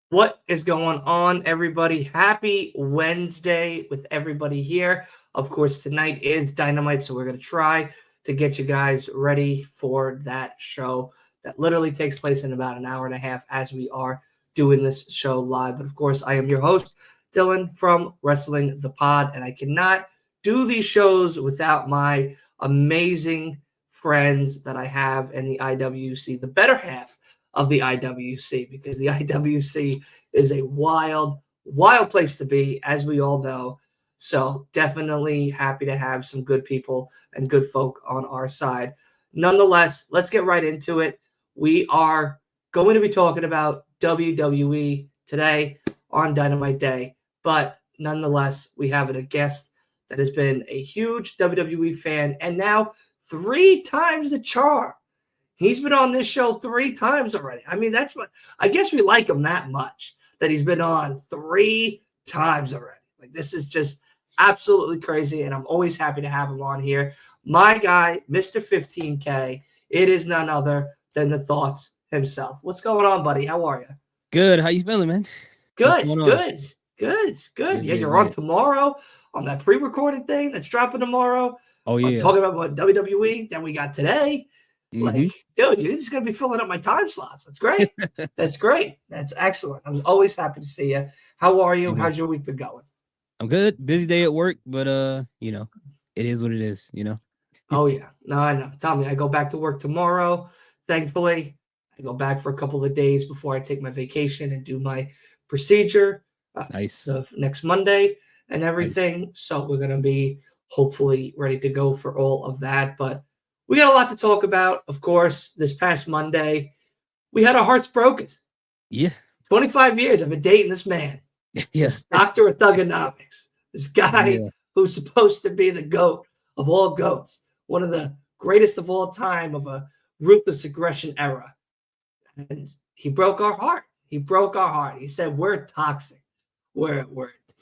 What is going on, everybody? Happy Wednesday with everybody here. Of course, tonight is Dynamite, so we're going to try to get you guys ready for that show that literally takes place in about an hour and a half as we are doing this show live. But of course, I am your host, Dylan from Wrestling the Pod, and I cannot do these shows without my amazing friends that I have in the IWC, the better half of the IWC, because the IWC is a wild, wild place to be, as we all know. So definitely happy to have some good people and good folk on our side. Nonetheless, let's get right into it. We are going to be talking about WWE today on Dynamite Day, but nonetheless, we have a guest that has been a huge WWE fan and now 3 times the charm. He's been on this show 3 times already. I mean, that's what I guess we like him that much that he's been on 3 times already. Like, this is just absolutely crazy, and I'm always happy to have him on here. My guy, Mr. 15K, it is none other than the Thoughts himself. What's going on, buddy? How are you? Good. How you feeling, man? Good, good. Yeah, you're on Good. tomorrow on that pre-recorded thing that's dropping tomorrow. Oh, I'm yeah. talking about what WWE that we got today. Mhm. Like, dude, you're just gonna be filling up my time slots. That's great. That's great. That's excellent. I'm always happy to see you. How are you? Mhm. How's your week been going? I'm good. Busy day at work, but it is what it is, Oh yeah, no, I know. Tell me, I go back to work tomorrow. Thankfully, I go back for a couple of days before I take my vacation and do my procedure Nice. the next Monday and Nice. everything. So we're gonna be hopefully ready to go for all of that. But we got a lot to talk about. Of course, this past Monday, we had our hearts broken. Yeah. 25 years I've been dating this man. Yes. This doctor of thugonomics. This guy Yeah. who's supposed to be the GOAT of all GOATs. One of the greatest of all time of a ruthless aggression era. And he broke our heart. He broke our heart. He said, we're toxic. We're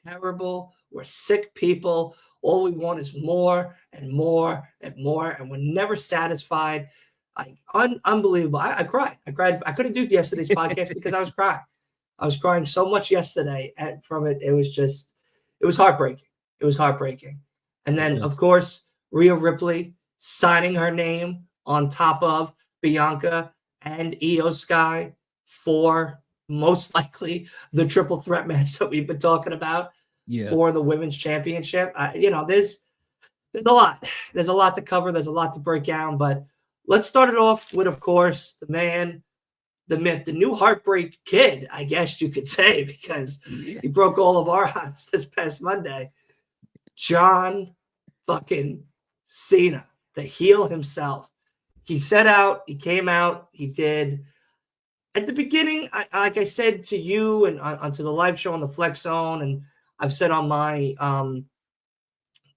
terrible. We're sick people. All we want is more and more and more. And we're never satisfied. Unbelievable. I cried. I cried. I couldn't do yesterday's podcast because I was crying. I was crying so much yesterday from it. It was heartbreaking. It was heartbreaking. And then, of course, Rhea Ripley signing her name on top of Bianca and Io Sky for most likely the triple threat match that we've been talking about for the women's championship. There's a lot. There's a lot to cover. There's a lot to break down. But let's start it off with, of course, the man, the myth, the new Heartbreak Kid, I guess you could say, because he broke all of our hearts this past Monday. John fucking Cena, the heel himself. He came out, he did. At the beginning, like I said to you and onto the live show on the Flex Zone, and I've said on my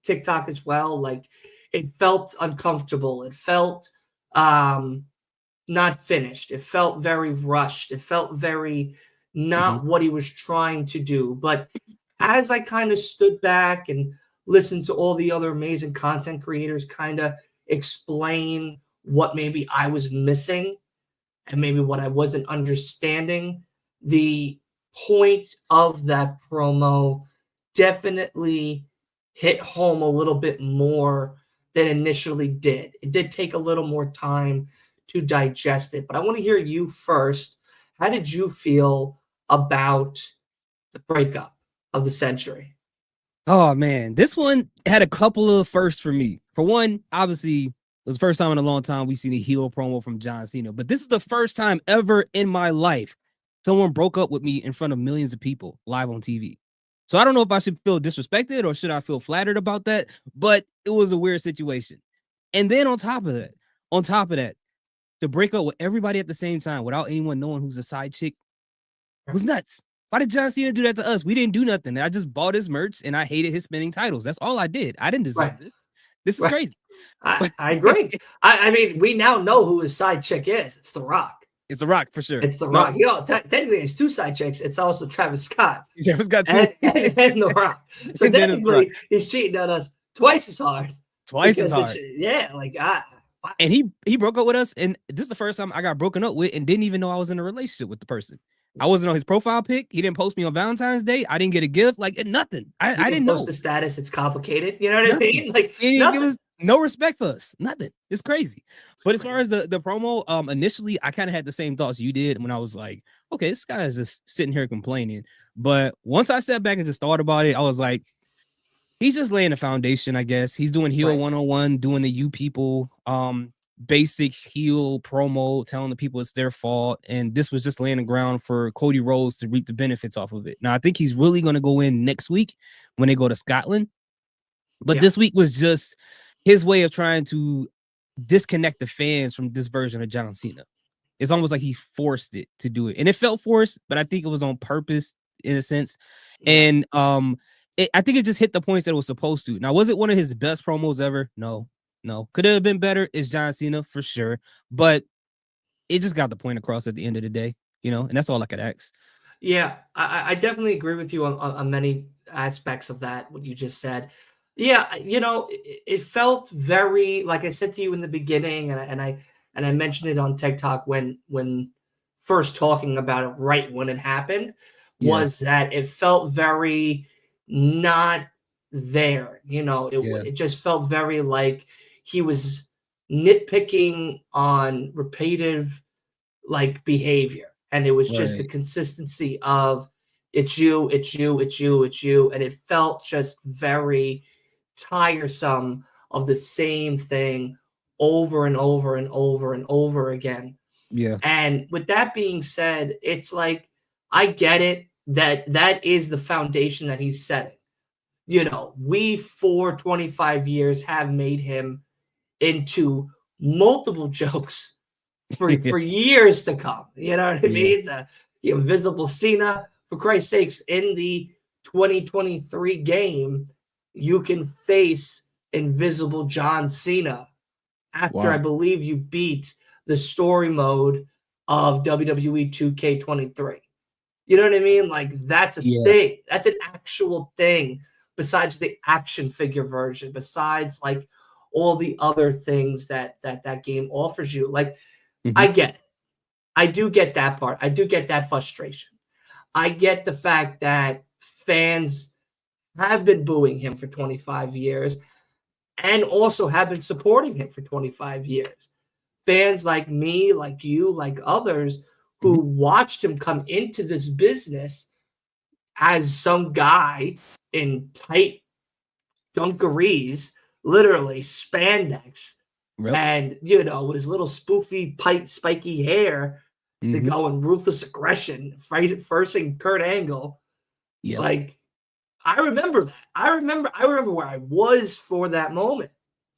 TikTok as well, like, it felt uncomfortable. It felt not finished. It felt very rushed. It felt very not what he was trying to do. But as I kind of stood back and listened to all the other amazing content creators kind of explain what maybe I was missing and maybe what I wasn't understanding, the point of that promo definitely hit home a little bit more than initially did. It did take a little more time to digest it, but I want to hear you first. How did you feel about the breakup of the century? Oh man, this one had a couple of firsts for me. For one, obviously, it was the first time in a long time we've seen a heel promo from John Cena, but this is the first time ever in my life someone broke up with me in front of millions of people live on TV. So I don't know if I should feel disrespected or should I feel flattered about that, but it was a weird situation. And then on top of that, to break up with everybody at the same time without anyone knowing who's a side chick was nuts. Why did John Cena do that to us? We didn't do nothing. I just bought his merch and I hated his spinning titles. That's all I did. I didn't deserve this. This is crazy. I agree. I mean, we now know who his side chick is. It's The Rock. It's The Rock for sure. It's The Rock. You know, technically, it's two side chicks. It's also Travis Scott. Travis Scott too. And The Rock. So technically, he's cheating on us twice as hard. And he broke up with us, and this is the first time I got broken up with and didn't even know I was in a relationship with the person. I wasn't on his profile pic. He didn't post me on Valentine's Day. I didn't get a gift. Like nothing. I didn't post know the status. It's complicated. You know what I nothing. mean? Like He didn't give nothing. us no respect for us. Nothing. It's crazy. But as Crazy. far as the promo, initially I kind of had the same thoughts you did when I was like, okay, this guy is just sitting here complaining. But once I sat back and just thought about it, I was like, he's just laying the foundation, I guess. He's doing heel 101, doing the you people basic heel promo, telling the people it's their fault. And this was just laying the ground for Cody Rhodes to reap the benefits off of it. Now, I think he's really going to go in next week when they go to Scotland. But this week was just his way of trying to disconnect the fans from this version of John Cena. It's almost like he forced it to do it. And it felt forced, but I think it was on purpose in a sense. And I think it just hit the points that it was supposed to. Now, was it one of his best promos ever? No. Could it have been better? It's John Cena for sure. But it just got the point across at the end of the day, and that's all I could ask. Yeah, I definitely agree with you on many aspects of that, what you just said. Yeah, it felt very, like I said to you in the beginning, and I mentioned it on TikTok when first talking about it right when it happened, was that it felt very not there. It just felt very like he was nitpicking on repetitive like behavior. And it was just the consistency of it's you, it's you, it's you, it's you. And it felt just very tiresome of the same thing over and over and over and over again. Yeah. And with that being said, it's like, I get it that is the foundation that he's setting. We for 25 years have made him into multiple jokes for years to come. You know what I mean? The invisible Cena, for Christ's sakes, in the 2023 game, you can face invisible John Cena after I believe you beat the story mode of WWE 2K23. You know what I mean? Like that's a thing. That's an actual thing besides the action figure version, besides like all the other things that game offers you. Like I get it. I do get that part. I do get that frustration. I get the fact that fans have been booing him for 25 years and also have been supporting him for 25 years. Fans like me, like you, like others who watched him come into this business as some guy in tight dungarees, literally spandex, and with his little spoofy, spiky hair, to go in ruthless aggression, forcing Kurt Angle. Like I remember that. I remember where I was for that moment,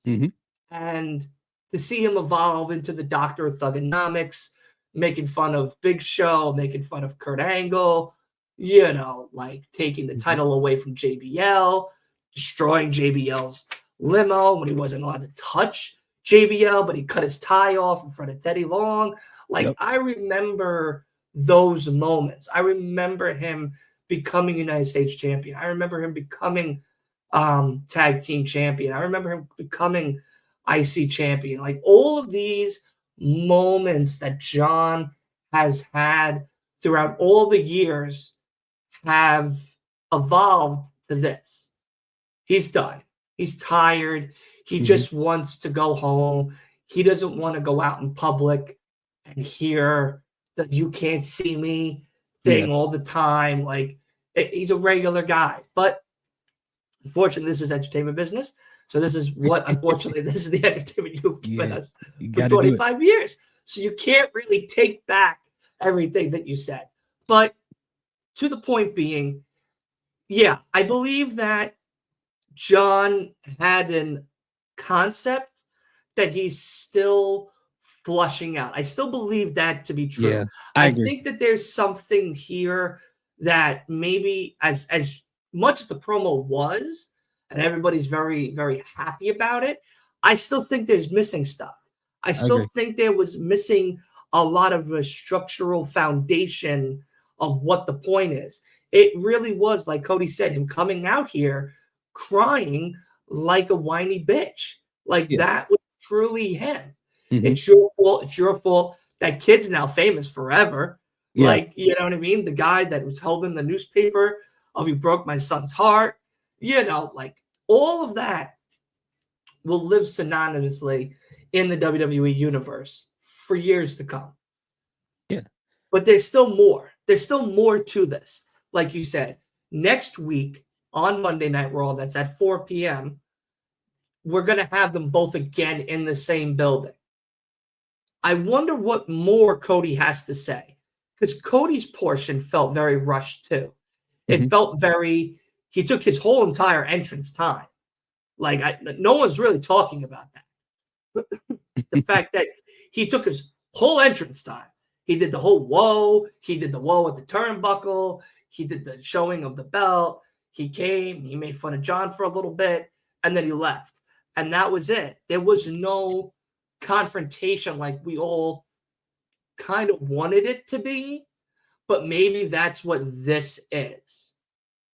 and to see him evolve into the Doctor of Thugonomics, making fun of Big Show, making fun of Kurt Angle, like taking the title away from JBL, destroying JBL's limo when he wasn't allowed to touch JBL, but he cut his tie off in front of Teddy Long. Like I remember those moments. I remember him becoming United States champion. I remember him becoming tag team champion. I remember him becoming IC champion. Like all of these moments that John has had throughout all the years have evolved to this. He's done. He's tired. He just wants to go home. He doesn't want to go out in public and hear that you can't see me thing all the time. Like he's a regular guy. But unfortunately, this is entertainment business. So this is what, unfortunately, this is the entertainment you've given us for 25 years. So you can't really take back everything that you said. But to the point being, I believe that John had an concept that he's still flushing out. I still believe that to be true. Yeah, I think that there's something here that maybe as much as the promo was, and everybody's very, very happy about it, I still think there's missing stuff. I still think there was missing a lot of a structural foundation of what the point is. It really was, like Cody said, him coming out here crying like a whiny bitch. Like that was truly him. It's your fault. It's your fault. That kid's now famous forever. Yeah. Like, you know what I mean? The guy that was holding the newspaper of "He broke my son's heart," like all of that will live synonymously in the WWE universe for years to come. Yeah. But there's still more. There's still more to this. Like you said, next week on Monday Night Raw, that's at 4 p.m., we're going to have them both again in the same building. I wonder what more Cody has to say, because Cody's portion felt very rushed too. It felt he took his whole entire entrance time. Like, no one's really talking about that. The fact that he took his whole entrance time. He did the whole whoa. He did the whoa at the turnbuckle. He did the showing of the belt. He came. He made fun of John for a little bit, and then he left. And that was it. There was no confrontation like we all kind of wanted it to be, but maybe that's what this is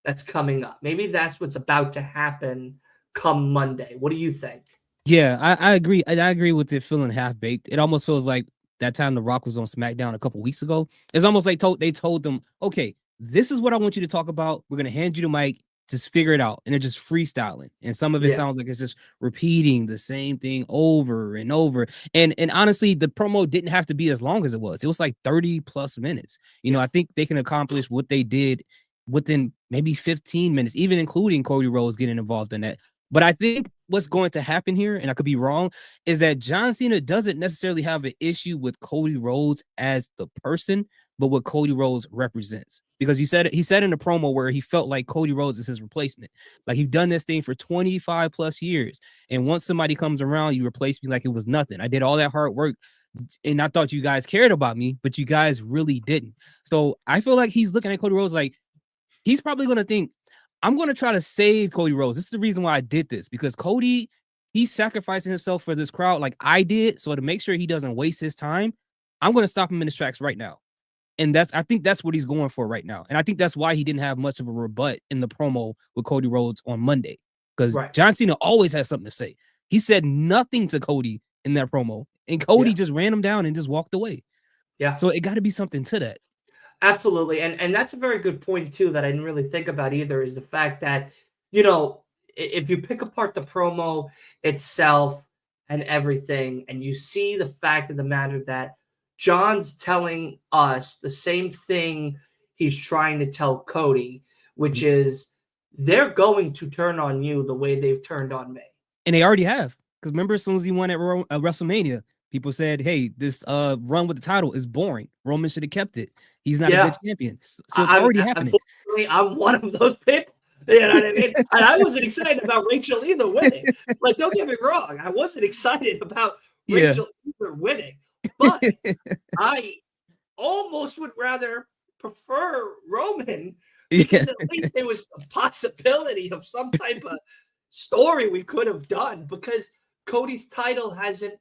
that's coming up. Maybe that's what's about to happen come Monday. What do you think? Yeah, I agree. I agree with it feeling half baked. It almost feels like that time The Rock was on SmackDown a couple weeks ago. It's almost like they told them, okay, this is what I want you to talk about. We're gonna hand you the mic, just figure it out. And they're just freestyling. And some of it sounds like it's just repeating the same thing over and over. And honestly, the promo didn't have to be as long as it was. It was like 30 plus minutes. You know, I think they can accomplish what they did within maybe 15 minutes, even including Cody Rhodes getting involved in that. But I think what's going to happen here, and I could be wrong, is that John Cena doesn't necessarily have an issue with Cody Rhodes as the person, but what Cody Rhodes represents. Because he said in the promo where he felt like Cody Rhodes is his replacement. Like, he's done this thing for 25 plus years. And once somebody comes around, you replace me like it was nothing. I did all that hard work and I thought you guys cared about me, but you guys really didn't. So I feel like he's looking at Cody Rhodes like, he's probably going to think, I'm going to try to save Cody Rhodes. This is the reason why I did this, because Cody, he's sacrificing himself for this crowd like I did. So to make sure he doesn't waste his time, I'm going to stop him in his tracks right now. And I think that's what he's going for right now. And I think that's why he didn't have much of a rebut in the promo with Cody Rhodes on Monday, because John Cena always has something to say. He said nothing to Cody in that promo, and Cody just ran him down and just walked away. Yeah. So it got to be something to that. Absolutely. And that's a very good point too that I didn't really think about either, is the fact that, if you pick apart the promo itself and everything, and you see the fact of the matter that John's telling us the same thing he's trying to tell Cody, which is they're going to turn on you the way they've turned on me. And they already have. Because remember, as soon as he won at WrestleMania, people said, hey, this run with the title is boring. Roman should have kept it. He's not a good champion. So it's already happening. Unfortunately, I'm one of those people. You know what I mean? And I wasn't excited about Rachel either winning. Like, don't get me wrong. I wasn't excited about Rachel either winning. But I almost would rather prefer Roman, because at least there was a possibility of some type of story we could have done, because Cody's title hasn't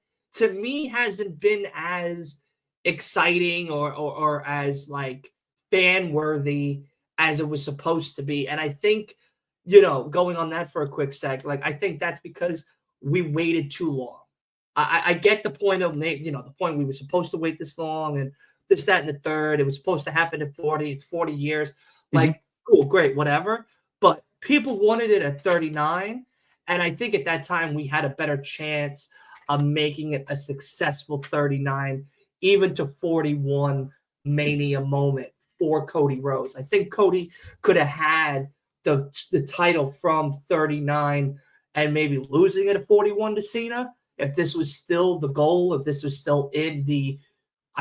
been as exciting or as like fan worthy as it was supposed to be. And I think, going on that for a quick sec, like, I think that's because we waited too long. I get the point of, the point we were supposed to wait this long and this, that, and the third. It was supposed to happen at 40. It's 40 years. Like, cool, great, whatever. But people wanted it at 39. And I think at that time we had a better chance of making it a successful 39, even to 41 Mania moment for Cody Rhodes. I think Cody could have had the title from 39 and maybe losing it at 41 to Cena, if this was still the goal, if this was still in the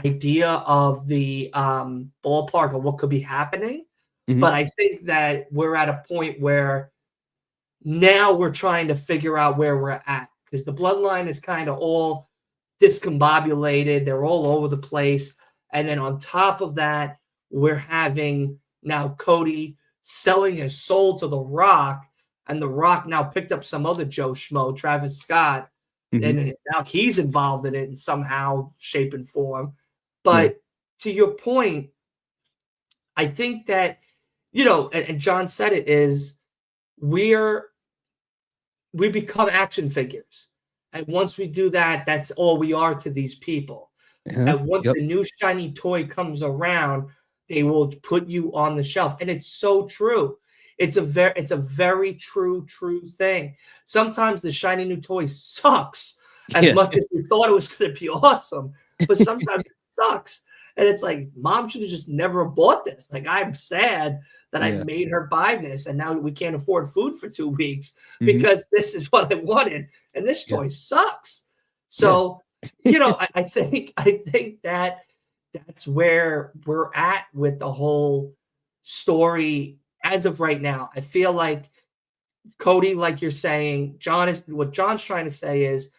idea of the ballpark of what could be happening. But I think that we're at a point where now we're trying to figure out where we're at, because the bloodline is kind of all discombobulated. They're all over the place. And then on top of that, we're having now Cody selling his soul to The Rock, and The Rock now picked up some other Joe Schmo, Travis Scott, and now he's involved in it in somehow, shape, and form. But to your point, I think that, and John said it, is we become action figures. And once we do that, that's all we are to these people. And once Yep. the new shiny toy comes around, they will put you on the shelf. And it's so true. It's a very true thing. Sometimes the shiny new toy sucks as Yeah. much as we thought it was going to be awesome, but sometimes it sucks. And it's like, mom should have just never bought this. Like, I'm sad that I Yeah. made her buy this, and now we can't afford food for 2 weeks Mhm. because this is what I wanted, and this Yeah. toy sucks. Yeah. So, I think that that's where we're at with the whole story as of right now. I feel like Cody, like you're saying, what John's trying to say is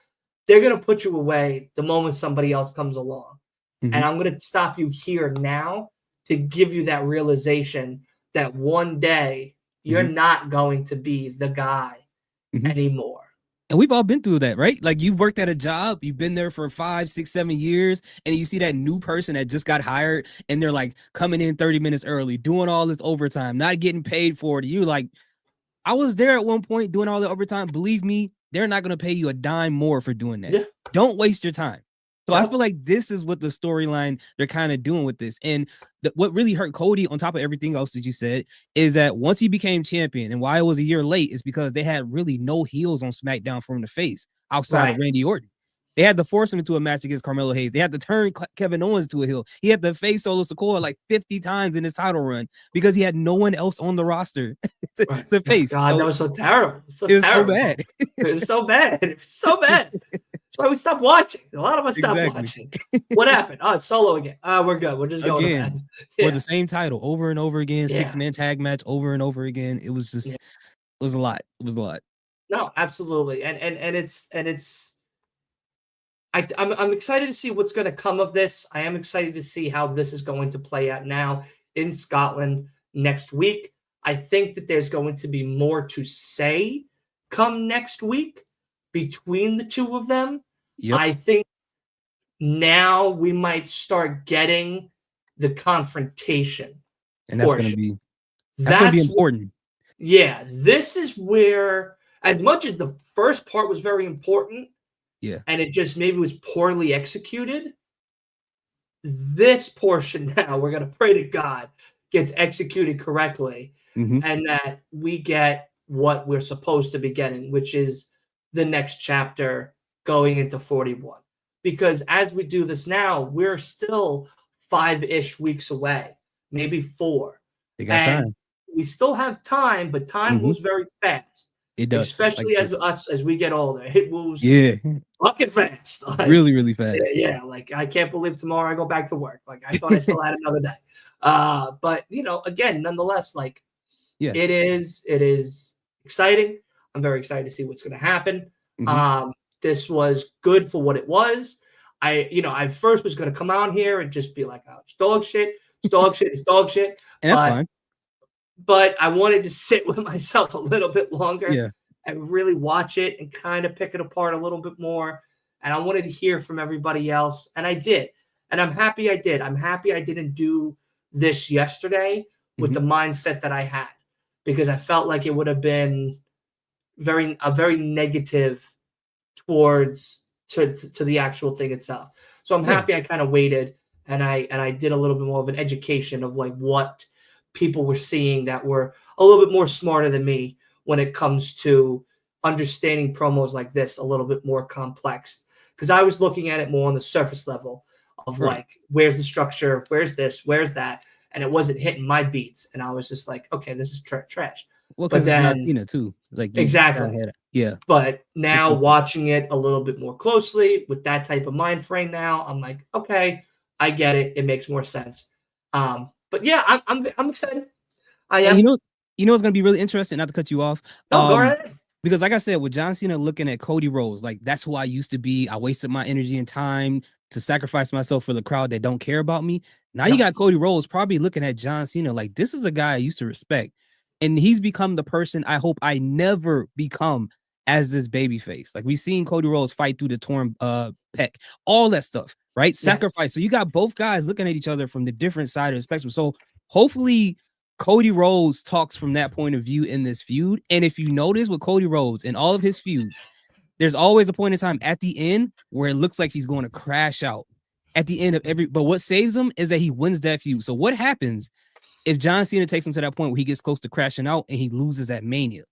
they're going to put you away the moment somebody else comes along. And Mhm. I'm going to stop you here now to give you that realization that one day you're Mhm. not going to be the guy Mhm. anymore. And we've all been through that, right? Like you've worked at a job, you've been there for 5, 6, 7 years, and you see that new person that just got hired and they're like coming in 30 minutes early, doing all this overtime, not getting paid for it. You like, I was there at one point doing all the overtime. Believe me, they're not going to pay you a dime more for doing that. Yeah. Don't waste your time. So I Yep. feel like this is what the storyline they're kind of doing with this. And what really hurt Cody, on top of everything else that you said, is that once he became champion, and why it was a year late is because they had really no heels on SmackDown for him to face outside of Right. Randy Orton. They had to force him into a match against Carmelo Hayes. They had to turn Kevin Owens to a heel. He had to face Solo Sikoa like 50 times in his title run because he had no one else on the roster Right. to Oh, face. God, that So was so terrible. So it was so terrible. bad. It was so bad. It was so bad. That's why we stopped watching. A lot of us stopped Exactly. watching. What happened? Oh, it's Solo again. We're good. We're just going to Again, bed. for Yeah. the same title over and over again, Yeah. 6-man tag match over and over again. It was just, Yeah. it was a lot. It was a lot. No, absolutely. And I'm excited to see what's going to come of this. I am excited to see how this is going to play out now in Scotland next week. I think that there's going to be more to say come next week between the two of them. Yep. I think now we might start getting the confrontation And that's portion. gonna be That's important. Yeah, this is where, as much as the first part was very important, Yeah. and it just maybe was poorly executed, this portion now, we're going to pray to God, gets executed correctly, Mm-hmm. and that we get what we're supposed to be getting, which is the next chapter going into 41. Because as we do this now, we're still 5-ish weeks away, maybe 4. They got And time. we still have time, but time Mm-hmm. moves very fast, It does. Like especially as this. us as we get older. It moves Yeah. fucking fast. Like, Really, really fast. yeah, like I can't believe tomorrow I go back to work. Like I thought I still had another day. But again, nonetheless, like Yeah. it is exciting. I'm very excited to see what's going to happen. Mm-hmm. This was good for what it was. I first was going to come out here and just be like, oh, it's dog shit, it's dog shit, it's dog shit. And that's fine. But I wanted to sit with myself a little bit longer Yeah. and really watch it and kind of pick it apart a little bit more. And I wanted to hear from everybody else. And I did. And I'm happy I did. I'm happy I didn't do this yesterday with the mindset that I had, because I felt like it would have been very negative towards to the actual thing itself. So I'm Yeah. happy I kind of waited and I did a little bit more of an education of like what people were seeing that were a little bit more smarter than me when it comes to understanding promos like this a little bit more complex. Because I was looking at it more on the surface level of Right. like, where's the structure, where's this, where's that, and it wasn't hitting my beats, and I was just like, okay, this is trash. Well, But because it's John then Cena too. Like you gotta exactly. have it. Yeah. But Makes now more sense. watching it a little bit more closely with that type of mind frame now, I'm like, okay, I get it. It makes more sense. But yeah, I'm excited. I And am. what's gonna be really interesting, not to cut you off. No, go ahead. Because like I said, with John Cena looking at Cody Rhodes, like that's who I used to be. I wasted my energy and time to sacrifice myself for the crowd that don't care about me. Now you Yep. got Cody Rhodes probably looking at John Cena like this is a guy I used to respect. And he's become the person I hope I never become as this baby face. Like we've seen Cody Rhodes fight through the torn pec, all that stuff, right? Yeah. Sacrifice. So you got both guys looking at each other from the different side of the spectrum. So hopefully Cody Rhodes talks from that point of view in this feud. And if you notice with Cody Rhodes and all of his feuds, there's always a point in time at the end where it looks like he's going to crash out. at the end of every. But what saves him is that he wins that feud. So what happens if John Cena takes him to that point where he gets close to crashing out and he loses at Mania?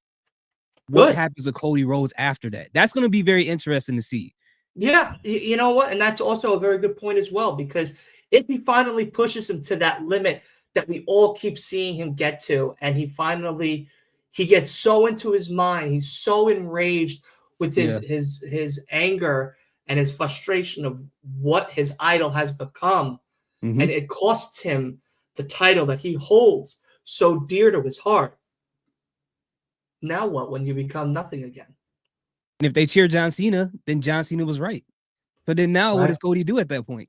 What Good. happens with Cody Rhodes after that? That's going to be very interesting to see. Yeah, you know what? And that's also a very good point as well, because if he finally pushes him to that limit that we all keep seeing him get to, and he gets so into his mind, he's so enraged with his anger and his frustration of what his idol has become, Mhm. and it costs him the title that he holds so dear to his heart. Now what when you become nothing again? And if they cheer John Cena, then John Cena was right. So then now what does Cody do at that point?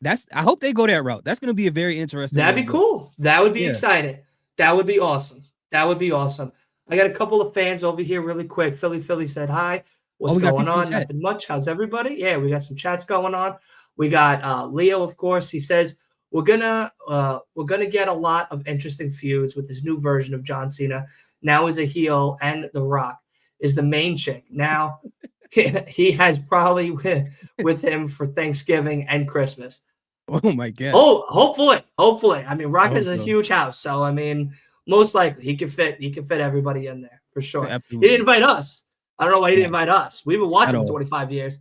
I hope they go that route. That's going to be a very interesting. That'd be cool. That would be Yeah. exciting. That would be awesome. That would be awesome. I got a couple of fans over here really quick. Philly said hi. What's we got going people in on? the chat. Nothing much. How's everybody? Yeah, we got some chats going on. We got Leo, of course. He says we're gonna get a lot of interesting feuds with this new version of John Cena. Now is a heel, and The Rock is the main chick. Now he has probably with him for Thanksgiving and Christmas. Oh my god. Oh, hopefully. I mean, Rock is a so. huge house, so I mean, most likely he can fit everybody in there for sure. Absolutely. He didn't invite us. I don't know why he didn't invite us. We've been watching for 25 years.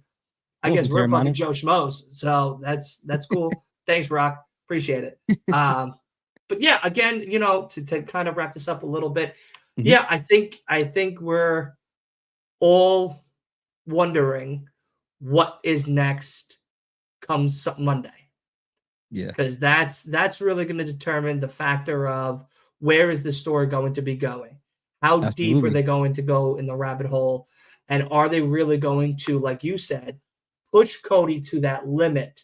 I guess we're fucking Joe Schmoes, so that's cool. Thanks, Rock. Appreciate it. But yeah, again, you know, to kind of wrap this up a little bit, yeah, I think we're all wondering what is next come Monday. Yeah, because that's really going to determine the factor of where is the story going to be going, how deep are they going to go in the rabbit hole, and are they really going to, like you said, push Cody to that limit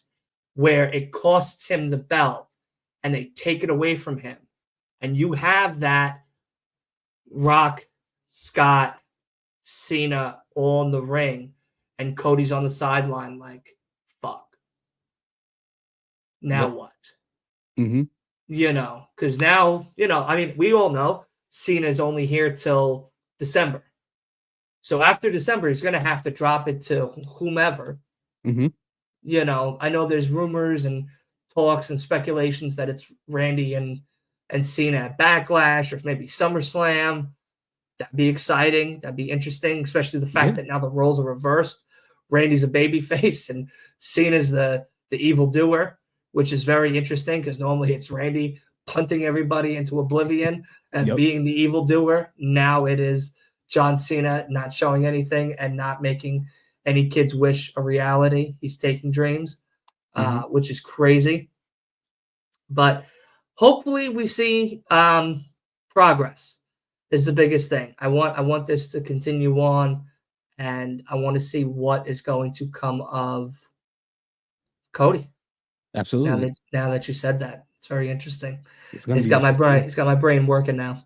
where it costs him the belt and they take it away from him, and you have that Rock, Scott, Cena all in the ring, and Cody's on the sideline like, fuck. Now what? You know, because now, you know, I mean, we all know Cena's only here till December. So after December, he's going to have to drop it to whomever. You know, I know there's rumors and talks and speculations that it's Randy and Cena at Backlash or maybe SummerSlam. That'd be exciting. That'd be interesting, especially the fact that now the roles are reversed. Randy's a babyface and Cena's the evildoer, which is very interesting because normally it's Randy punting everybody into oblivion and being the evildoer. Now it is John Cena not showing anything and not making any kid's wish a reality. He's taking dreams, which is crazy. But hopefully we see progress is the biggest thing. I want this to continue on, and I want to see what is going to come of Cody. Absolutely. Now that you said that, it's very interesting. It's got my brain working now.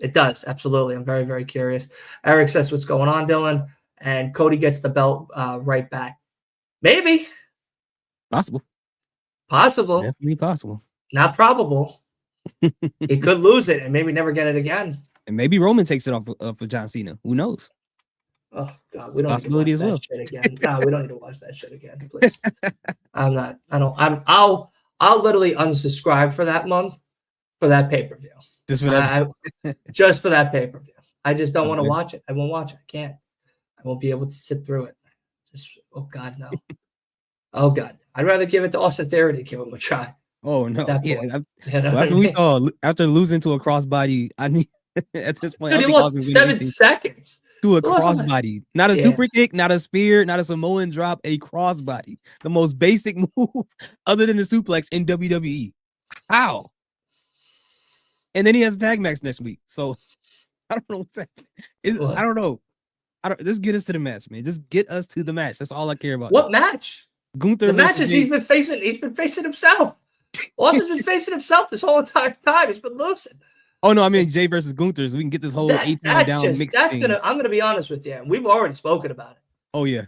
It does, absolutely. I'm very, very curious. Eric says, "What's going on, Dylan?" And Cody gets the belt right back. Maybe. Possible. Definitely possible. Not probable. He could lose it and maybe never get it again. And maybe Roman takes it off of John Cena. Who knows? Oh God, we don't need to watch that shit again. No, we don't need to watch that shit again, please. I'll literally unsubscribe for that month for that pay-per-view. Just for that just for that pay-per-view. I just don't want to watch it. I won't watch it. I can't. I won't be able to sit through it. Just God, no. Oh God. I'd rather give it to Austin Theory to give him a try. Oh no! Yeah, after losing to a crossbody, I mean, at this point, dude, he lost 7 seconds to a crossbody, not a super kick, not a spear, not a Samoan drop, a crossbody, the most basic move other than the suplex in WWE. How? And then he has a tag match next week, so I don't know what's happening. I don't know. Just get us to the match, man. Just get us to the match. That's all I care about. What match? Gunther. The matches he's been facing himself. Austin's been facing himself this whole entire time. He's been losing. Oh no, I mean Jay versus Gunther, so we can get this whole 18 down mixed thing. I'm gonna be honest with you. We've already spoken about it. Oh yeah.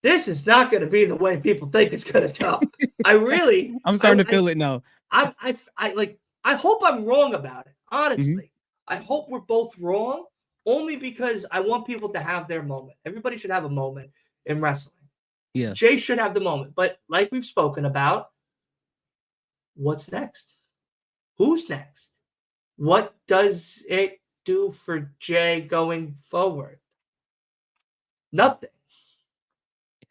This is not gonna be the way people think it's gonna go. I'm starting to feel it now. I hope I'm wrong about it. Honestly. I hope we're both wrong, only because I want people to have their moment. Everybody should have a moment in wrestling. Yeah. Jay should have the moment. But like we've spoken about, what's next? Who's next? What does it do for Jay going forward? Nothing.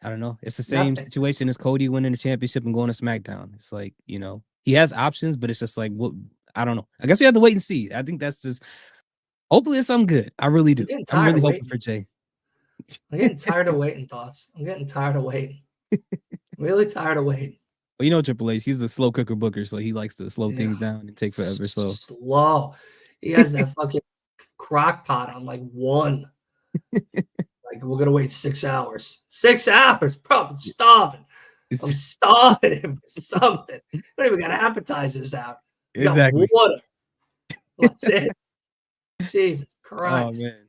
I don't know. It's the same Nothing. situation as Cody winning the championship and going to SmackDown. It's like, he has options, but it's just like, what? I don't know. I guess we have to wait and see. I think that's just, hopefully it's something good. I really do. I'm getting I'm tired really of hoping waiting. for Jay. I'm getting tired of waiting, thoughts. I'm getting tired of waiting. Really tired of waiting. Well, Triple H, he's a slow cooker booker, so he likes to slow things down and take forever. So slow. He has that fucking crock pot on like one. Like, we're gonna wait 6 hours. 6 hours, bro. I'm starving. I'm starving for something. I don't even got appetizers out. We got exactly. water. That's it. Jesus Oh Christ. man.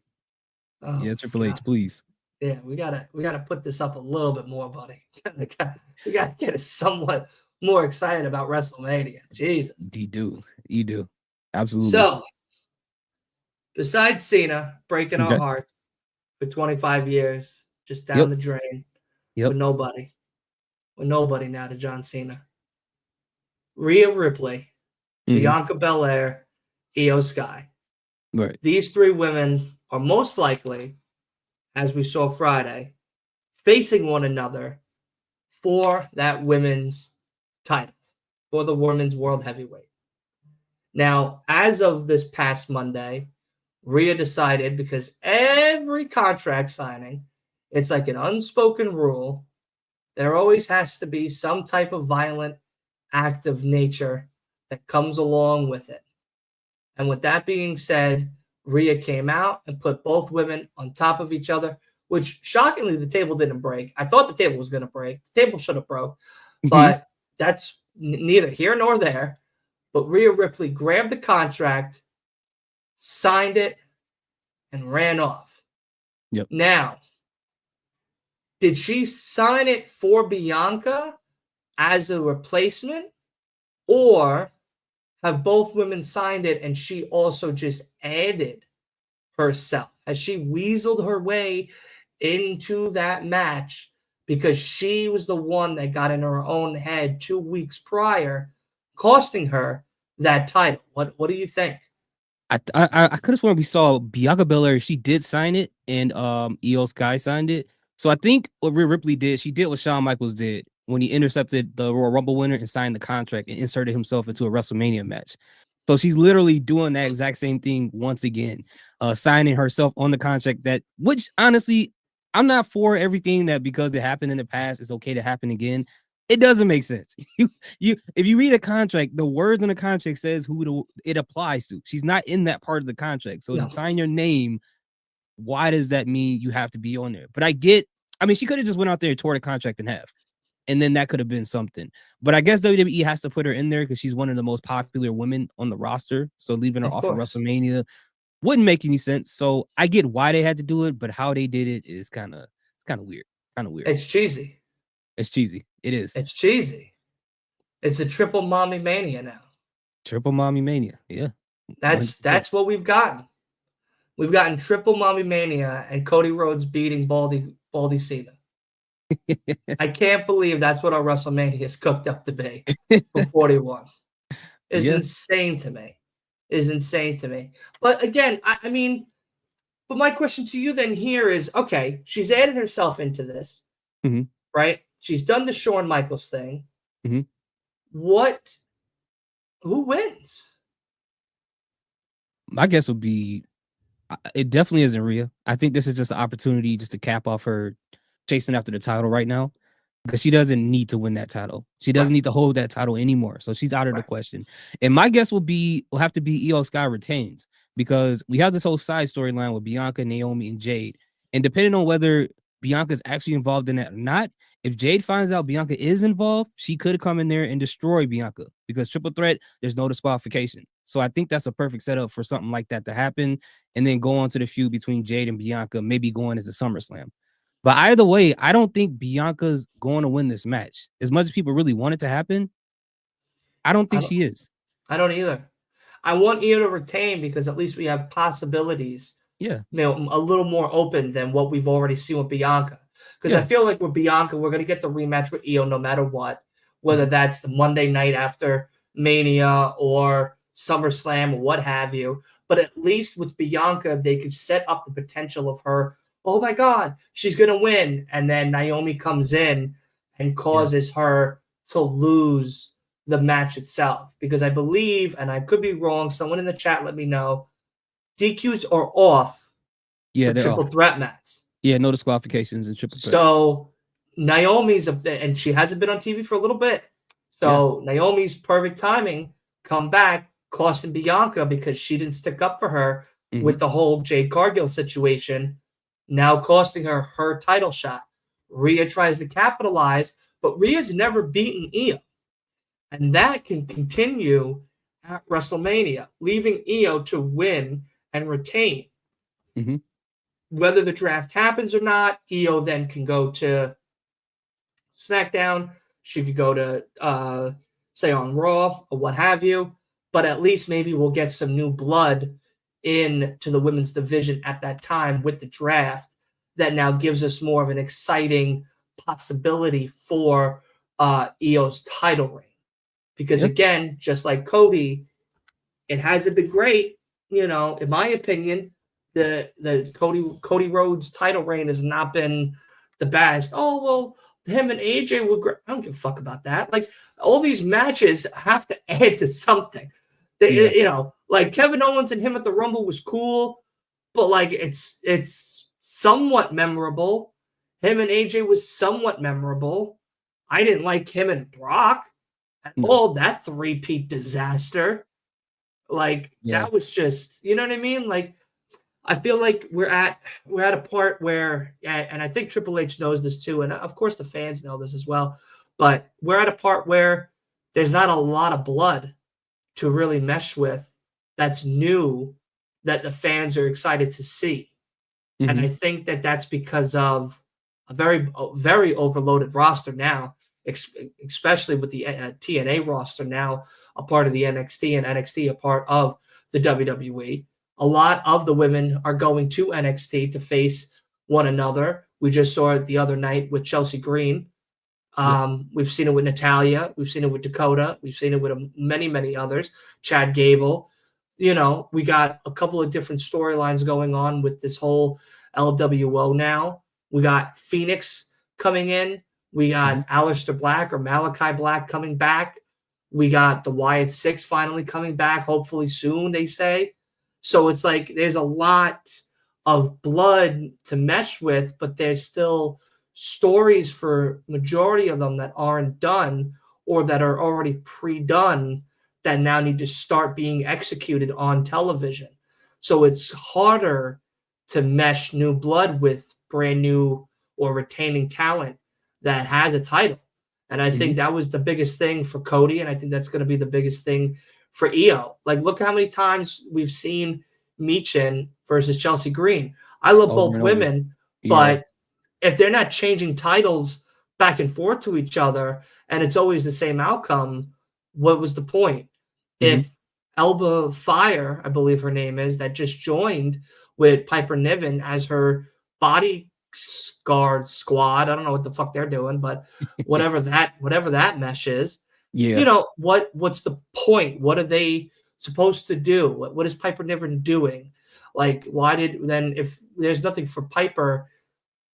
Oh, Yeah, Triple H, please. Yeah, we gotta put this up a little bit more, buddy. We gotta get us somewhat more excited about WrestleMania. Jesus. You do. Absolutely. So, besides Cena breaking our Okay. hearts for 25 years, just down the drain, with nobody now to John Cena. Rhea Ripley, Bianca Belair, Io Sky. Right. These three women are most likely, as we saw Friday, facing one another for that women's title, for the women's world heavyweight. Now, as of this past Monday, Rhea decided, because every contract signing, it's like an unspoken rule, there always has to be some type of violent act of nature that comes along with it. And with that being said, Rhea came out and put both women on top of each other, which shockingly the table didn't break. I thought the table was going to break. The table should have broke, but that's neither here nor there. But Rhea Ripley grabbed the contract, signed it, and ran off. Yep. Now, did she sign it for Bianca as a replacement, or have both women signed it and she also just added herself? Has she weaseled her way into that match because she was the one that got in her own head 2 weeks prior, costing her that title? What do you think? I could have sworn we saw Bianca Belair. She did sign it, and Io Sky signed it. So I think what Rhea Ripley did, she did what Shawn Michaels did when he intercepted the Royal Rumble winner and signed the contract and inserted himself into a WrestleMania match. So she's literally doing that exact same thing once again, signing herself on the contract which honestly, I'm not for everything that because it happened in the past, it's okay to happen again. It doesn't make sense. If you read a contract, the words in the contract says who it applies to. She's not in that part of the contract. So to sign your name, why does that mean you have to be on there? But she could have just went out there and tore the contract in half. And then that could have been something. But I guess WWE has to put her in there because she's one of the most popular women on the roster. So leaving her off of WrestleMania wouldn't make any sense. So I get why they had to do it, but how they did it is kind of weird. It's cheesy. It's cheesy. It is. It's cheesy. It's a triple mommy mania now. Triple mommy mania. Yeah. That's what we've gotten. We've gotten triple mommy mania and Cody Rhodes beating Baldy Cena. I can't believe that's what our WrestleMania is cooked up to be for 41. It's insane to me. It's insane to me. But again, I mean, but my question to you then here is, okay, she's added herself into this, right? She's done the Shawn Michaels thing. Who wins? My guess would be, it definitely isn't Rhea. I think this is just an opportunity just to cap off her chasing after the title right now, because she doesn't need to win that title. She doesn't need to hold that title anymore. So she's out of the question. And my guess will have to be Io Sky retains, because we have this whole side storyline with Bianca, Naomi, and Jade. And depending on whether Bianca's actually involved in that or not, if Jade finds out Bianca is involved, she could come in there and destroy Bianca, because triple threat, there's no disqualification. So I think that's a perfect setup for something like that to happen, and then go on to the feud between Jade and Bianca, maybe going as a SummerSlam. But either way, I don't think Bianca's going to win this match. As much as people really want it to happen, I don't think she is. I don't either. I want Io to retain because at least we have possibilities. Yeah. A little more open than what we've already seen with Bianca. Because I feel like with Bianca, we're gonna get the rematch with Io no matter what, whether that's the Monday night after Mania or SummerSlam or what have you. But at least with Bianca, they could set up the potential of her. Oh my God, she's gonna win, and then Naomi comes in and causes her to lose the match itself. Because I believe, and I could be wrong, someone in the chat let me know, DQs are off for they're triple off. threat match. Yeah, no disqualifications and triple threats. So Naomi's and she hasn't been on TV for a little bit. So Naomi's perfect timing come back costing Bianca because she didn't stick up for her with the whole Jade Cargill situation, now costing her her title shot. Rhea tries to capitalize, but Rhea's never beaten Io. And that can continue at WrestleMania, leaving Io to win and retain. Whether the draft happens or not, Io then can go to SmackDown. She could go to, say, on Raw or what have you. But at least maybe we'll get some new blood into the women's division at that time with the draft that now gives us more of an exciting possibility for Io's title reign. Because again, just like Cody, it hasn't been great. You know, in my opinion, the Cody Rhodes title reign has not been the best. Oh well, him and AJ were great. I don't give a fuck about that. Like all these matches have to add to something. They, you know, like Kevin Owens and him at the Rumble was cool, but like it's somewhat memorable. Him and AJ was somewhat memorable. I didn't like him and Brock at all. That three-peat disaster. Like that was just, you know what I mean? Like I feel like we're at a part where, and I think Triple H knows this too, and of course the fans know this as well. But we're at a part where there's not a lot of blood to really mesh with. That's new, that the fans are excited to see, and I think that that's because of a very overloaded roster now, especially with the TNA roster now a part of the NXT and NXT a part of the WWE. A lot of the women are going to NXT to face one another. We just saw it the other night with Chelsea Green. We've seen it with Natalia. We've seen it with Dakota. We've seen it with many, many others. Chad Gable. You know, we got a couple of different storylines going on with this whole LWO now. We got Phoenix coming in. We got Aleister Black or Malachi Black coming back. We got the Wyatt Six finally coming back, hopefully soon, they say. So it's like there's a lot of blood to mesh with, but there's still stories for majority of them that aren't done or that are already pre-done that now need to start being executed on television. So it's harder to mesh new blood with brand new or retaining talent that has a title. And I think that was the biggest thing for Cody, and I think that's going to be the biggest thing for Io. Like, look how many times we've seen Michin versus Chelsea Green. I love both women, but if they're not changing titles back and forth to each other and it's always the same outcome, what was the point? If Elba Fire, I believe her name is, that just joined with Piper Niven as her bodyguard squad. I don't know what the fuck they're doing, but whatever that mesh is, you know, what's the point? What are they supposed to do? What is Piper Niven doing? Like, why did then, if there's nothing for Piper,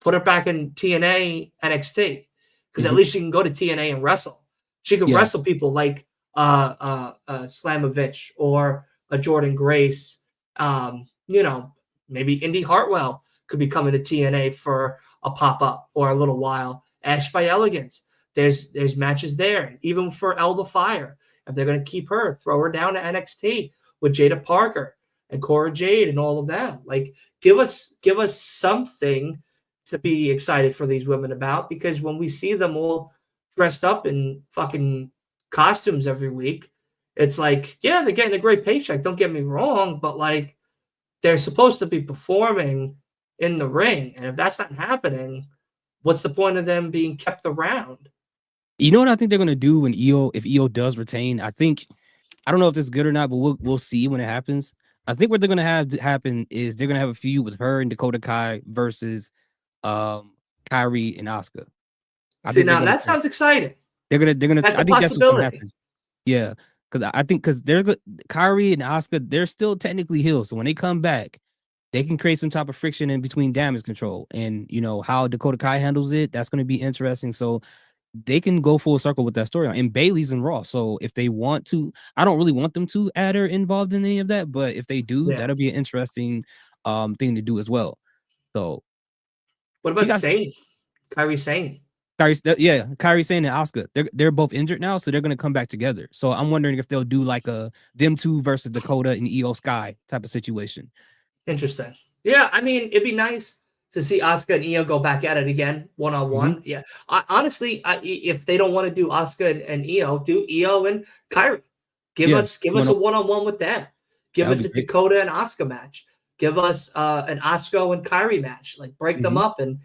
put her back in TNA NXT, because at least she can go to TNA and wrestle. She can wrestle people like Slamovich or a Jordan Grace. You know, maybe Indy Hartwell could be coming to TNA for a pop-up or a little while. Ash by Elegance. There's matches there. Even for Elba Fire. If they're going to keep her, throw her down to NXT with Jada Parker and Cora Jade and all of them. Like, give us something to be excited for these women about, because when we see them all dressed up in fucking costumes every week, it's like, yeah, they're getting a great paycheck. Don't get me wrong, but like, they're supposed to be performing in the ring. And if that's not happening, what's the point of them being kept around? You know what I think they're gonna do when if Io does retain? I don't know if this is good or not, but we'll see when it happens. I think what they're gonna have to happen is they're gonna have a feud with her and Dakota Kai versus Kyrie and Asuka. I See, think they're now gonna that sounds exciting. they're gonna That's I a think that's what's gonna possibility. happen. Yeah. Because they're good. Kyrie and Asuka, they're still technically healed. So when they come back, they can create some type of friction in between damage control. And how Dakota Kai handles it, that's gonna be interesting. So they can go full circle with that storyline. And Bailey's in Raw. So if they want to, I don't really want them to add her involved in any of that, but if they do, Yeah. that'll be an interesting thing to do as well. So What she about got Sane? Kyrie Sane? Kyrie Sane and Asuka. They're both injured now, so they're gonna come back together. So I'm wondering if they'll do like a them two versus Dakota and Io Sky type of situation. Interesting. Yeah, I mean, it'd be nice to see Asuka and Io go back at it again, one on Mhm. one. Yeah, honestly, if they don't want to do Asuka and Io, do Io and Kyrie. Give Yeah, us a one on one with them. Give that would us be a great. Dakota and Asuka match. Give us an Asuka and Kyrie match. Like break them Mhm. up and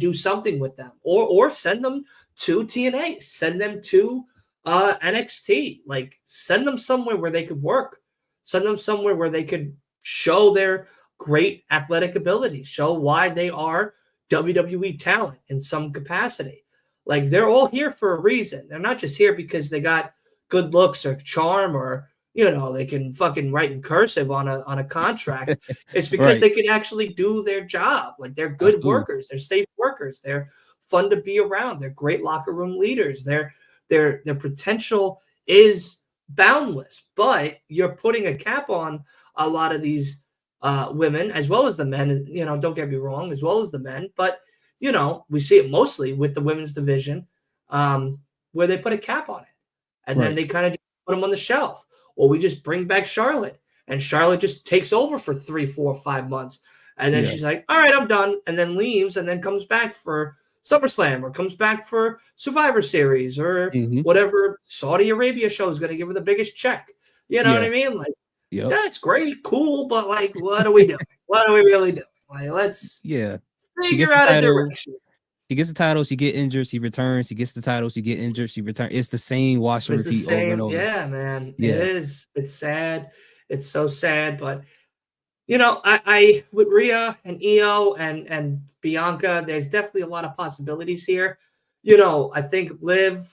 do something with them, or send them to TNA. Send them to NXT. Like send them somewhere where they could work. Send them somewhere where they could show their great athletic ability, show why they are WWE talent in some capacity. Like they're all here for a reason. They're not just here because they got good looks or charm or they can fucking write in cursive on a contract. It's because Right. they can actually do their job. Like they're good Absolutely. workers, they're safe workers, they're fun to be around, they're great locker room leaders. Their potential is boundless, but you're putting a cap on a lot of these women as well as the men. Don't get me wrong, as well as the men, but we see it mostly with the women's division, where they put a cap on it, and then Right. they kind of put them on the shelf. Or we just bring back Charlotte, and Charlotte just takes over for 3, 4, 5 months, and then Yeah. she's like, "All right, I'm done," and then leaves, and then comes back for SummerSlam or comes back for Survivor Series or Mhm. whatever Saudi Arabia show is going to give her the biggest check. You know what Yeah. I mean? Like Yep. that's great, cool, but like, what are we doing? What are we really doing? Like, let's Yeah. She gets figure the out a title. direction. She gets the title. She get injured. She returns. She gets the title. She get injured. She returns. It's the same wash and It's the repeat over and same. over. Yeah, man. It Yeah. is. It's sad. It's so sad. But I with Rhea and Io and Bianca, there's definitely a lot of possibilities here. I think Liv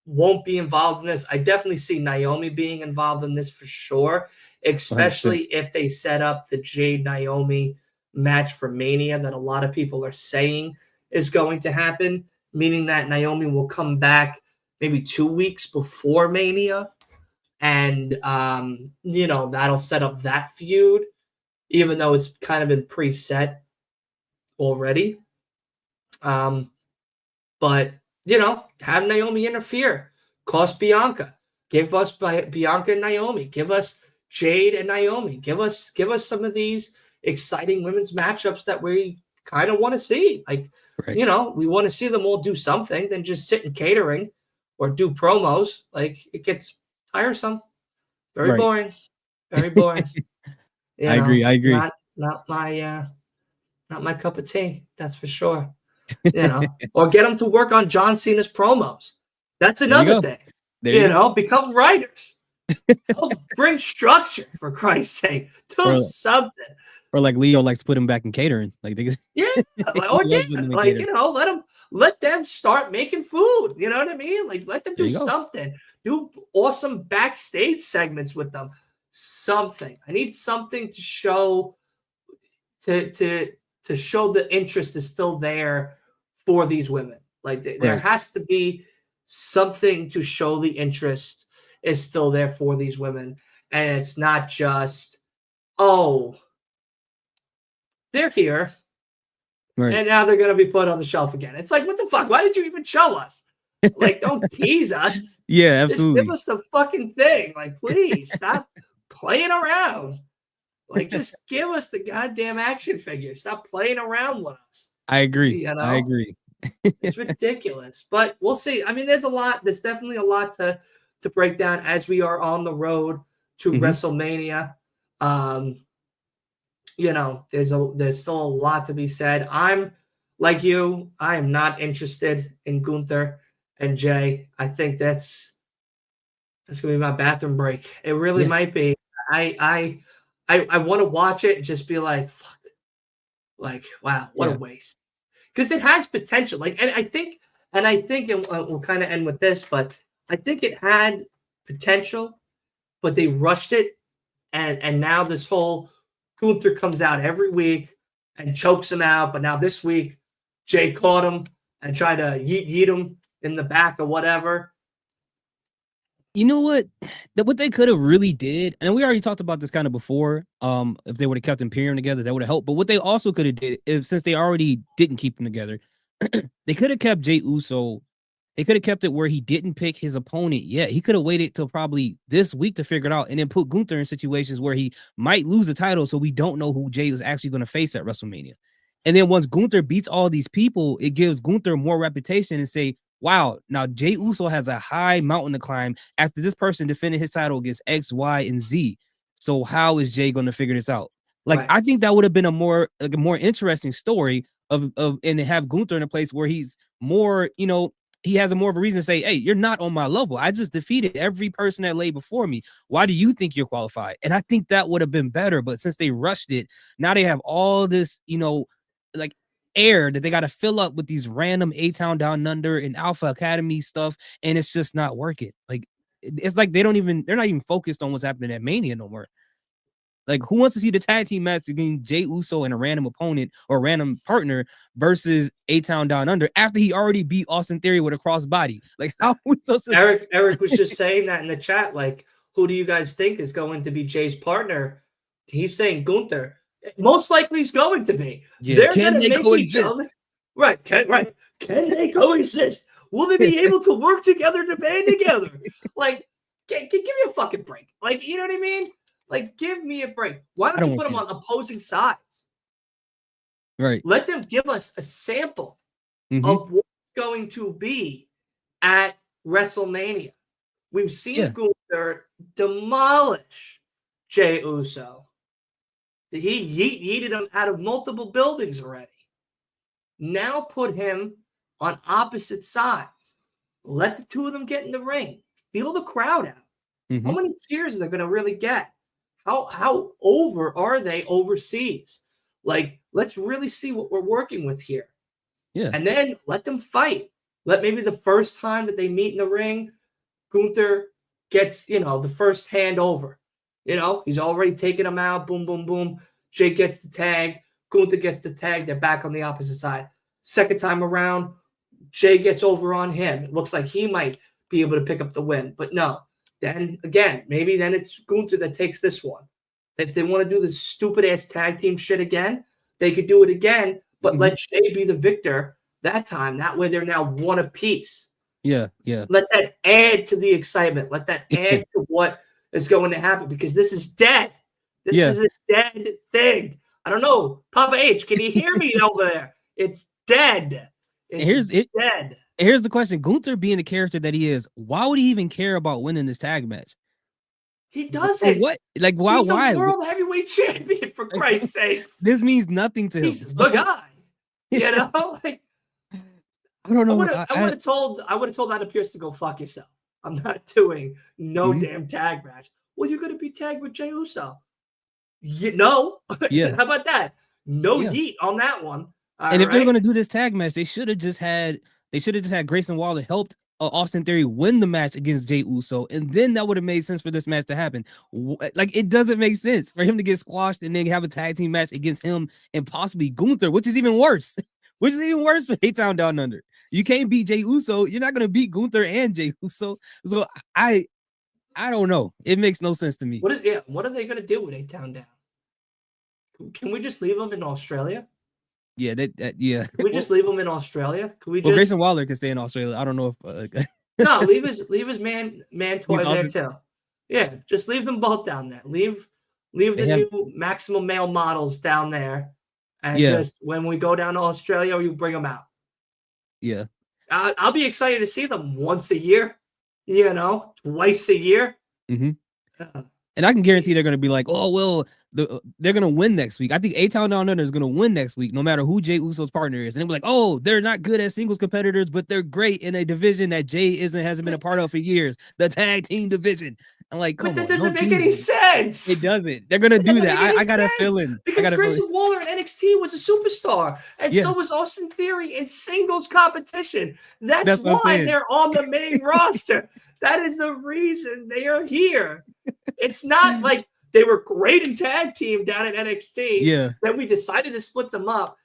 won't be involved in this. I definitely see Naomi being involved in this for sure, 100%. especially if they set up the Jade Naomi match for Mania that a lot of people are saying is going to happen, meaning that Naomi will come back maybe 2 weeks before Mania. And, that'll set up that feud, even though it's kind of been preset already. But have Naomi interfere, cost Bianca, give us Bianca and Naomi, give us Jade and Naomi, give us some of these exciting women's matchups that we kind of want to see. Like, Right. we want to see them all do something than just sit in catering or do promos. Like it gets tiresome, very Right. boring, very boring. I agree. I agree. Not my cup of tea. That's for sure. Or get them to work on John Cena's promos. That's There you another go. thing. There you go. Become writers. Help bring structure, for Christ's sake. Do Or, something. or like Leo likes to put him back in catering. Like they Yeah. he Or loves putting him in catering. let them start making food. You know what I mean? Like let them There do you go. something. Do awesome backstage segments with them. Something. I need something to show to show the interest is still there for these women. Like there Right. has to be something to show the interest is still there for these women, and it's not just they're here Right. and now they're going to be put on the shelf again. It's like, what the fuck? Why did you even show us? Like, don't tease us. Yeah, Just give absolutely. us the fucking thing. Like, please stop playing around. Like, just give us the goddamn action figure. Stop playing around with us. I agree. You know? I agree. It's ridiculous. But we'll see. I mean, there's definitely a lot to break down as we are on the road to Mhm. WrestleMania. There's still a lot to be said. I'm like you, I am not interested in Gunther and Jay. I think that's gonna be my bathroom break. It really Yeah. might be. I want to watch it and just be like, fuck, like, wow, what a Yeah. waste. because it has potential. Like, and I think, and we'll kind of end with this, but I think it had potential, but they rushed it, and now this whole Gunther comes out every week and chokes him out. But now this week, Jay caught him and tried to yeet him in the back or whatever. You know what? What they could have really did, and we already talked about this kind of before. If they would have kept Imperium together, that would have helped. But what they also could have did, since they already didn't keep them together, they could have kept Jey Uso. They could have kept it where he didn't pick his opponent yet. He could have waited till probably this week to figure it out, and then put Gunther in situations where he might lose the title, so we don't know who Jey is actually going to face at WrestleMania. And then once Gunther beats all these people, it gives Gunther more reputation and say, wow, now Jey Uso has a high mountain to climb after this person defended his title against X, Y, and Z. So how is Jey going to figure this out? Like, right. I think that would have been a more interesting story of and to have Gunther in a place where he's more, you know, he has a more of a reason to say, hey, you're not on my level. I just defeated every person that lay before me. Why do you think you're qualified? And I think that would have been better. But since they rushed it, now they have all this, you know, like air that they got to fill up with these random A-Town Down Under and Alpha Academy stuff, and it's just not working. Like, it's like they're not even focused on what's happening at Mania no more. Like, who wants to see the tag team match against Jey Uso and a random opponent or random partner versus A-Town Down Under after he already beat Austin Theory with a crossbody? Like, how are we supposed to... Eric was just saying that in the chat. Like, who do you guys think is going to be Jay's partner? He's saying Gunther. Most likely he's going to be. Yeah, they're can they coexist? Right. Can they coexist? Will they be able to work together to band together? Like, give me a fucking break. Like, you know what I mean? Like, give me a break. Why don't you put them on opposing sides? Right. Let them give us a sample of what's going to be at WrestleMania. We've seen Gunther demolish Jey Uso. He yeeted him out of multiple buildings already. Now put him on opposite sides. Let the two of them get in the ring. Feel the crowd out. How many cheers are they going to really get? How over are they overseas? Like, let's really see what we're working with here. Yeah. And then let them fight. Let maybe the first time that they meet in the ring, Gunther gets, you know, the first hand over. You know, he's already taken him out. Boom, boom, boom. Jay gets the tag. Gunther gets the tag. They're back on the opposite side. Second time around, Jay gets over on him. It looks like he might be able to pick up the win. But no. Then, again, maybe then it's Gunther that takes this one. If they want to do this stupid-ass tag team shit again, they could do it again, but let Jay be the victor that time. That way they're now one apiece. Yeah, yeah. Let that add to the excitement. Let that add to what is going to happen, because this is dead. This is a dead thing. I don't know. Papa H, can you hear me over there? It's dead. It's dead. Here's the question. Gunther being the character that he is, why would he even care about winning this tag match? He doesn't. What? Like, why? He's the world heavyweight champion, for Christ's sakes. This means nothing to him. He's the guy. You know? Like, I don't know. I would have told Adam Pearce to go fuck yourself. I'm not doing no damn tag match. Well, you're going to be tagged with Jey Uso. No. Yeah. How about that? No yeet on that one. And if they're going to do this tag match, they should have just had Grayson Waller helped Austin Theory win the match against Jey Uso, and then that would have made sense for this match to happen. Like, it doesn't make sense for him to get squashed and then have a tag team match against him and possibly Gunther, which is even worse. Which is even worse for A-Town Down Under. You can't beat Jey Uso. You're not going to beat Gunther and Jey Uso. So I don't know. It makes no sense to me. What are they going to do with A-Town Down? Can we just leave them in Australia? Yeah, yeah. Can we just leave him in Australia? Can we Grayson Waller can stay in Australia. I don't know if no, leave his man toy there too. Yeah, just leave them both down there. Leave the new maximum male models down there, and just when we go down to Australia, you bring them out. Yeah, I'll be excited to see them once a year. You know, twice a year. And I can guarantee they're going to be like, oh well. They're going to win next week. I think A-Town Down Under is going to win next week, no matter who Jey Uso's partner is. And they'll be like, oh, they're not good as singles competitors, but they're great in a division that Jey hasn't been a part of for years, the tag team division. I'm like, But come that on, doesn't don't make do any this. sense. It doesn't. They're gonna It do doesn't that. make any I got a sense. feeling. Because Grayson Waller in NXT was a superstar, and Yeah. so was Austin Theory in singles competition. That's That's what I'm why saying. they're on the main roster. That is the reason they are here. It's not like they were great in tag team down at NXT. Yeah. Then we decided to split them up.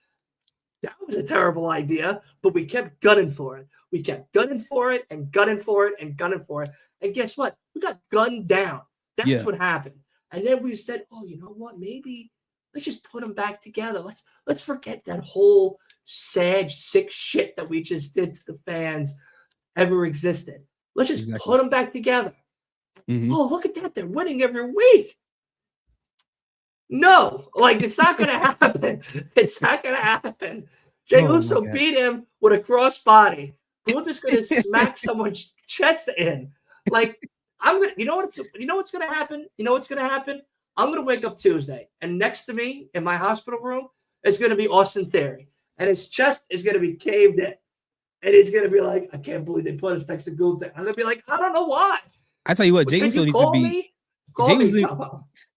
That was a terrible idea, but we kept gunning for it. We kept gunning for it and gunning for it and gunning for it. And guess what? We got gunned down. That's Yeah. what happened. And then we said, oh, you know what? Maybe let's just put them back together. Let's forget that whole sad, sick shit that we just did to the fans ever existed. Let's just put them back together. Mhm. Oh, look at that. They're winning every week. No, like it's not going to happen. It's not going to happen. Jey Uso beat him with a crossbody. Gunther's going to smack someone's chest in. Like I'm gonna, you know what's going to happen? You know what's going to happen? I'm going to wake up Tuesday, and next to me in my hospital room is going to be Austin Theory, and his chest is going to be caved in, and he's going to be like, I can't believe they put us next to Gunther. I'm going to be like, I don't know why. I tell you what, Jey Uso needs to be.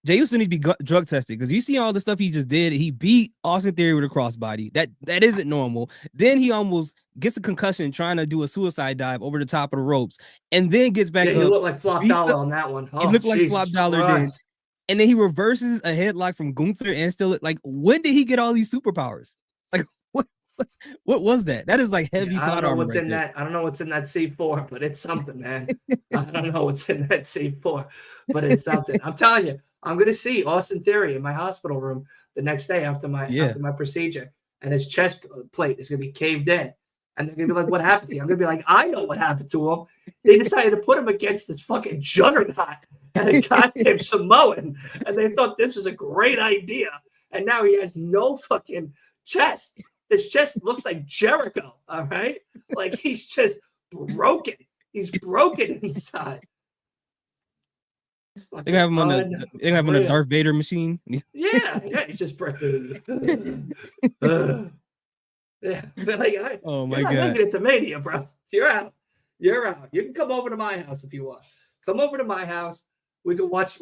Jey Uso needs to be drug tested because you see all the stuff he just did. He beat Austin Theory with a crossbody. That isn't normal. Then he almost gets a concussion trying to do a suicide dive over the top of the ropes, and then gets back up. He looked like Flop Dollar on that one. He looked like Flop Dollar then. And then he reverses a headlock from Gunther and still like, when did he get all these superpowers? Like what was that? That is like heavy plot armor. What's in that. I don't know what's in that C4, but it's something, man. I don't know what's in that C4, but it's something. I'm telling you, I'm gonna see Austin Theory in my hospital room the next day after my procedure, and his chest plate is gonna be caved in. And they're gonna be like, what happened to you? I'm gonna be like, I know what happened to him. They decided to put him against this fucking juggernaut and a goddamn Samoan, and they thought this was a great idea. And now he has no fucking chest. His chest looks like Jericho. All right, like he's just broken. He's broken inside. They have him on the Darth Vader machine. Yeah, he's just broken. Yeah, like, oh my god, making it to Mania, bro. You're out. You're out. You can come over to my house if you want. Come over to my house. We can watch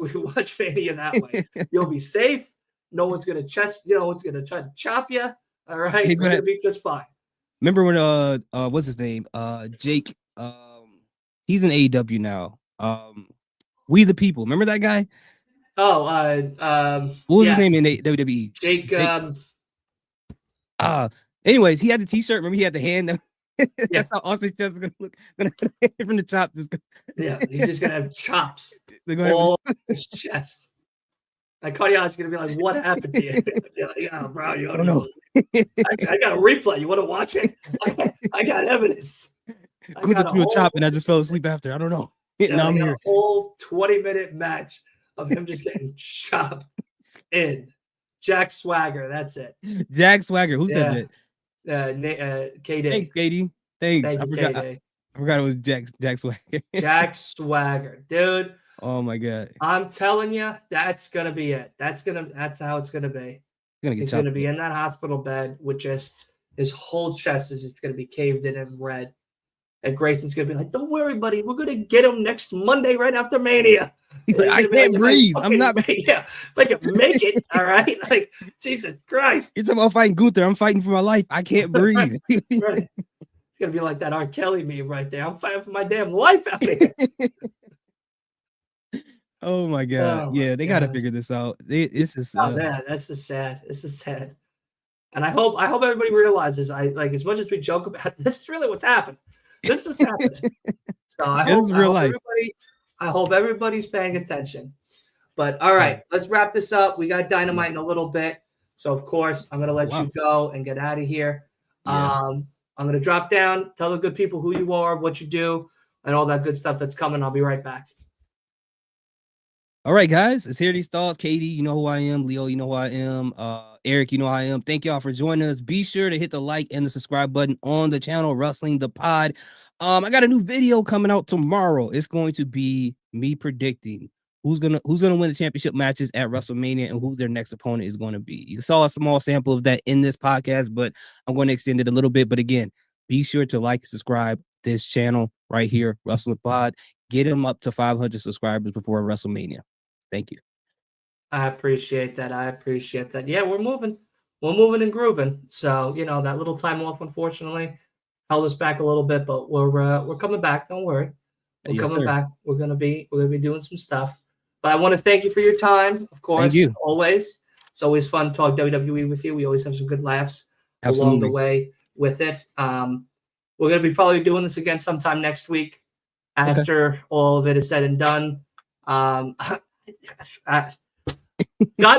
Mania that way. You'll be safe. No one's gonna try to chop you. All right, he's gonna be just fine. Remember when what's his name? Jake. He's in AEW now. We the People. Remember that guy? Oh, what was his name in WWE? Jake. Anyways, he had the T-shirt. Remember, he had the hand. That's how Austin just gonna look from the top. Yeah, he's just gonna have chops all his chest. Like Cardiac's gonna be like, "What happened to you?" Like, oh, bro, you don't know. I got a replay. You want to watch it? I got evidence. Gunther threw a chop, and I just fell asleep after. I don't know. Now I'm here. A whole 20-minute match of him just getting chopped in. Jack Swagger. That's it. Jack Swagger. Who said that? KD. Thanks, KD. Thanks. Thank you, I forgot it was Jack Swagger. Jack Swagger, dude. Oh my god. I'm telling you, that's gonna be it. That's how it's gonna be. He's gonna be in that hospital bed with just his whole chest is gonna be caved in and red. And Grayson's gonna be like, "Don't worry, buddy. We're gonna get him next Monday, right after Mania." I can't breathe. I'm not. Yeah, if I can make it, all right. Like Jesus Christ. You're talking about fighting Gunther. I'm fighting for my life. I can't breathe. Right. It's gonna be like that R. Kelly meme right there. I'm fighting for my damn life out here. Oh my god. Yeah, they got to figure this out. This is man, that's just sad. This is sad. And I hope everybody realizes as much as we joke about it, this is really what's happening. This is what's happening. So I hope everybody's paying attention. But all right, let's wrap this up. We got Dynamite in a little bit. So of course, I'm gonna let you go and get out of here. Yeah. I'm gonna drop down, tell the good people who you are, what you do, and all that good stuff that's coming. I'll be right back. All right, guys, it's Here These Thoughts. Katie, you know who I am. Leo, you know who I am. Eric, you know who I am. Thank y'all for joining us. Be sure to hit the like and the subscribe button on the channel, Wrestling the Pod. I got a new video coming out tomorrow. It's going to be me predicting who's gonna win the championship matches at WrestleMania and who their next opponent is going to be. You saw a small sample of that in this podcast, but I'm going to extend it a little bit. But again, be sure to like, subscribe this channel right here, Wrestling the Pod. get him up to 500 subscribers before WrestleMania. Thank you. I appreciate that. I appreciate that. Yeah, we're moving. We're moving and grooving. So, you know, that little time off, unfortunately, held us back a little bit, but we're coming back. Don't worry. We're Yes, coming sir. back. We're gonna be doing some stuff. But I want to thank you for your time, of course. Thank you. Always. It's always fun to talk WWE with you. We always have some good laughs along Absolutely. the way with it. We're gonna be probably doing this again sometime next week after all of it is said and done. God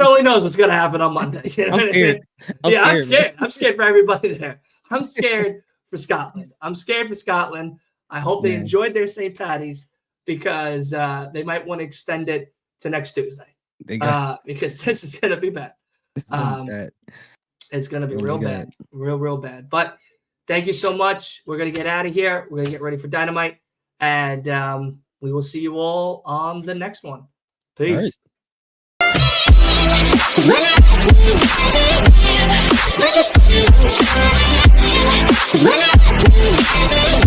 only knows what's gonna happen on Monday. You know I'm scared. I'm scared. I'm scared for everybody there. I'm scared for Scotland. I'm scared for Scotland. I hope they enjoyed their St. Patty's because they might want to extend it to next Tuesday. Because this is gonna be bad. It's gonna be real bad. Real bad. But thank you so much. We're gonna get out of here. We're gonna get ready for Dynamite. And we will see you all on the next one. Peace. All right.